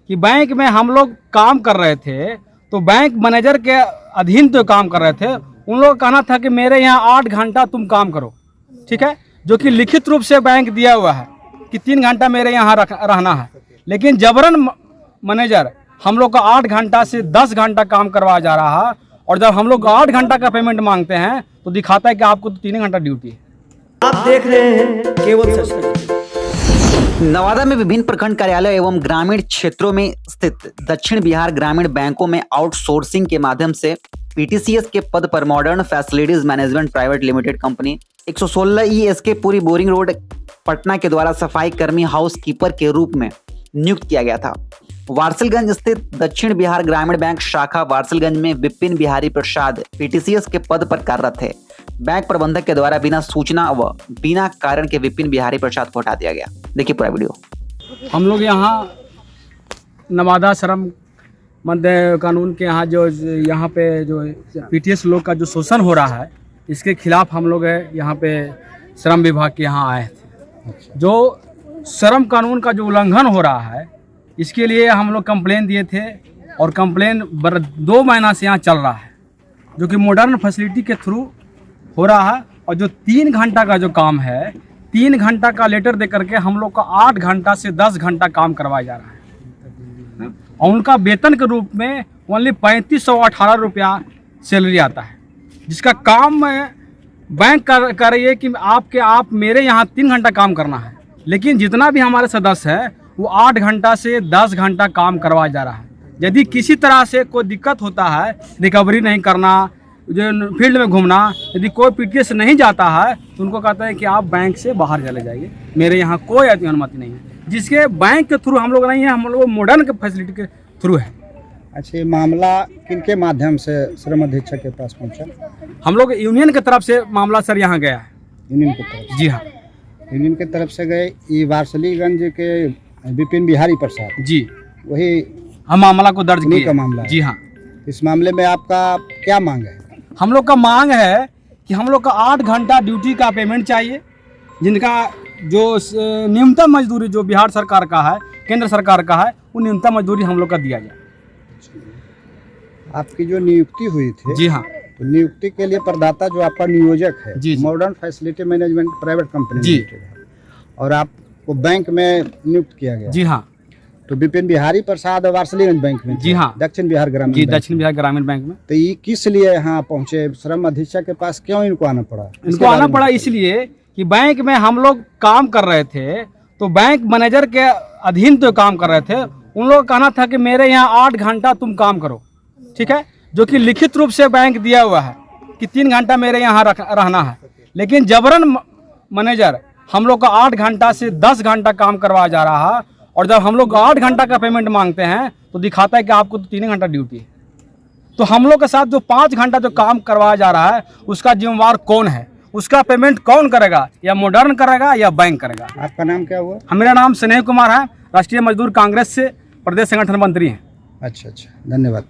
कि बैंक में हम लोग काम कर रहे थे तो बैंक मैनेजर के अधीन तो काम कर रहे थे। उन लोगों का कहना था कि मेरे यहाँ 8 घंटा तुम काम करो, ठीक है, जो कि लिखित रूप से बैंक दिया हुआ है कि 3 घंटा मेरे यहाँ रहना है। लेकिन जबरन मैनेजर हम लोग का 8 घंटा से 10 घंटा काम करवाया जा रहा है, और जब हम लोग 8 घंटा का पेमेंट मांगते हैं तो दिखाता है कि आपको तो 3 घंटा ड्यूटी है। आप देख रहे हैं केवल सच। नवादा में विभिन्न प्रखंड कार्यालय एवं ग्रामीण क्षेत्रों में स्थित दक्षिण बिहार ग्रामीण बैंकों में आउटसोर्सिंग के माध्यम से पीटीसीएस के पद पर modern facilities management private limited company 116 ESK पूरी बोरिंग रोड पटना के द्वारा सफाई कर्मी हाउस कीपर के रूप में नियुक्त किया गया था। वारसिलगंज स्थित दक्षिण बिहार ग्रामीण बैंक शाखा वारसिलगंज में विपिन बिहारी प्रसाद पीटीसीएस के पद पर कार्यरत है। बैंक प्रबंधक के द्वारा बिना सूचना व बिना कारण के विपिन बिहारी प्रसाद को हटा दिया गया। देखिए पूरा वीडियो। हम लोग यहाँ नवादा श्रम मध्य कानून के यहाँ पे जो पीटीएस लोग का जो शोषण हो रहा है, इसके खिलाफ हम लोग यहाँ पे श्रम विभाग के यहाँ आए थे। जो श्रम कानून का जो उल्लंघन हो रहा है, इसके लिए हम लोग कंप्लेन दिए थे और कंप्लेन 2 महीना से यहाँ चल रहा है, जो कि मॉडर्न फैसिलिटी के थ्रू हो रहा है। और जो 3 घंटा का जो काम है, 3 घंटा का लेटर दे करके हम लोग का 8 घंटा से 10 घंटा काम करवाया जा रहा है, और उनका वेतन के रूप में ओनली 3518 रुपया सैलरी आता है, जिसका काम बैंक कर रही है कि आप मेरे यहाँ 3 घंटा काम करना है। लेकिन जितना भी हमारे सदस्य है वो 8 घंटा से 10 घंटा काम करवाया जा रहा है। यदि किसी तरह से कोई दिक्कत होता है, रिकवरी नहीं करना, जो फील्ड में घूमना, यदि कोई पीटीएस नहीं जाता है तो उनको कहता है कि आप बैंक से बाहर चले जाइए, मेरे यहाँ कोई अनुमति नहीं है। जिसके बैंक के थ्रू हम लोग नहीं है, हम लोग मॉडर्न के फैसिलिटी के थ्रू है। अच्छा, ये मामला किनके माध्यम से श्रम अधीक्षक के पास पहुंचा? हम लोग यूनियन की तरफ से मामला सर यहाँ गया है। यूनियन की तरफ? जी हाँ, यूनियन की तरफ से गए। ये वारसिलीगंज के विपिन बिहारी प्रसाद जी, वही हम मामला को दर्ज किए का मामला है। जी हाँ। इस मामले में आपका क्या मांग है? हम लोग का मांग है कि हम लोग का 8 घंटा ड्यूटी का पेमेंट चाहिए, जिनका जो न्यूनतम मजदूरी जो बिहार सरकार का है, केंद्र सरकार का है, वो न्यूनतम मजदूरी हम लोग का दिया जाए। आपकी जो नियुक्ति हुई थी, जी हाँ, तो नियुक्ति के लिए प्रदाता जो आपका नियोजक है, जी, modern facility management private company जी, लिमिटेड है, और आपको बैंक में नियुक्त किया गया। जी हाँ। तो विपिन बिहारी प्रसाद वारसिलीगंज बैंक में? जी हाँ, दक्षिण बिहार ग्रामीण जी, बैंक दक्षिण बिहार ग्रामीण बैंक में। तो ये किस लिए यहाँ पहुँचे? श्रम अधीक्षक के पास क्यों इनको आना पड़ा? इनको आना पड़ा इसलिए कि बैंक में हम लोग काम कर रहे थे तो बैंक मैनेजर के अधीन तो काम कर रहे थे। उन लोगों का कहना था कि मेरे यहाँ 8 घंटा तुम काम करो, ठीक है, जो कि लिखित रूप से बैंक दिया हुआ है कि 3 घंटा मेरे यहाँ रहना है। लेकिन जबरन मैनेजर हम लोग का 8 घंटा से 10 घंटा काम करवाया जा रहा है, और जब हम लोग 8 घंटा का पेमेंट मांगते हैं तो दिखाता है कि आपको तो 3 घंटा ड्यूटी है। तो हम लोग के साथ जो 5 घंटा जो काम करवाया जा रहा है, उसका जिम्मेवार कौन है, उसका पेमेंट कौन करेगा? या मॉडर्न करेगा या बैंक करेगा? आपका नाम क्या हुआ? मेरा नाम स्नेह कुमार है, राष्ट्रीय मजदूर कांग्रेस से प्रदेश संगठन मंत्री हैं। अच्छा, धन्यवाद।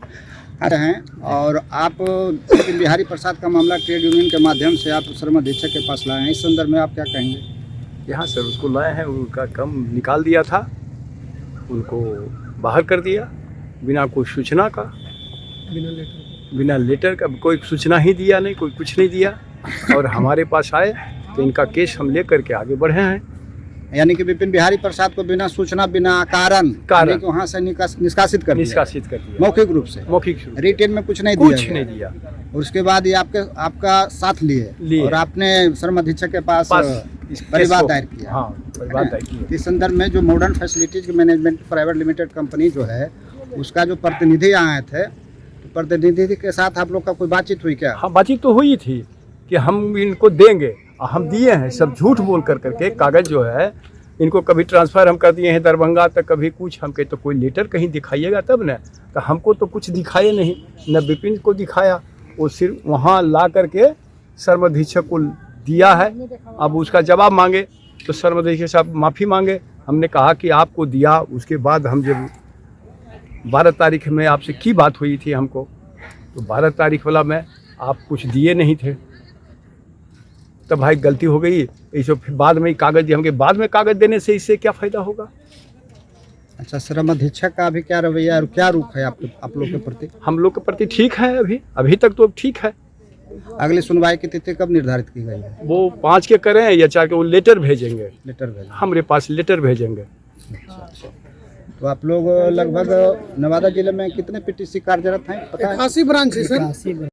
हैं और आप विपिन बिहारी प्रसाद का मामला ट्रेड यूनियन के माध्यम से आप श्रम अधीक्षक के पास लाए हैं, इस संदर्भ में आप क्या कहेंगे? यहाँ सर उसको लाए हैं, उनका काम निकाल दिया था, उनको बाहर कर दिया बिना कोई सूचना का, बिना लेटर का, कोई सूचना ही दिया नहीं, कोई कुछ नहीं दिया। और हमारे पास आए तो इनका केस हम ले करके आगे बढ़े हैं। यानी कि विपिन बिहारी प्रसाद को बिना सूचना, बिना कारण वहाँ से निष्कासित कर दिया, मौखिक रूप से, रिटेन में कुछ नहीं दिया। और उसके बाद ये आपका साथ लिए और आपने श्रम अधीक्षक के पास परिवाद दायर किया। हाँ, परिवाद दायर किया। इस संदर्भ में जो modern facilities management private limited company जो है, उसका जो प्रतिनिधि आए थे, तो प्रतिनिधि के साथ आप लोग का कोई बातचीत हुई क्या? हाँ, बातचीत तो हुई थी कि हम इनको देंगे, हम दिए हैं, सब झूठ बोल करके कागज़ जो है इनको कभी ट्रांसफ़र हम कर दिए हैं दरभंगा तक, कभी कुछ। हमके तो कोई लेटर कहीं दिखाइएगा तब न, तो हमको तो कुछ दिखाए नहीं, न विपिन को दिखाया, वो सिर्फ वहाँ ला करके श्रम अधीक्षक को दिया है। अब उसका जवाब मांगे तो श्रम अधीक्षक साहब माफ़ी मांगे। हमने कहा कि आपको दिया, उसके बाद हम जब 12 तारीख में आपसे की बात हुई थी हमको, तो 12 तारीख वाला में आप कुछ दिए नहीं थे, तब भाई गलती हो गई। इसे फिर बाद में कागज़ दिए हमके, बाद में कागज़ देने से इससे क्या फ़ायदा होगा? अच्छा, श्रम अधीक्षक का अभी क्या रवैया और क्या रुख है आप लोग के प्रति? हम लोग के प्रति ठीक है, अभी तक तो ठीक है। अगली सुनवाई की तिथि कब निर्धारित की गई है? वो 5 के करें या 4 के, वो लेटर भेजेंगे, लेटर भेज। हमारे पास लेटर भेजेंगे। तो आप लोग लगभग नवादा जिले में कितने पीटीसी कार्यरत हैं, पता है? 81 ब्रांच है सर।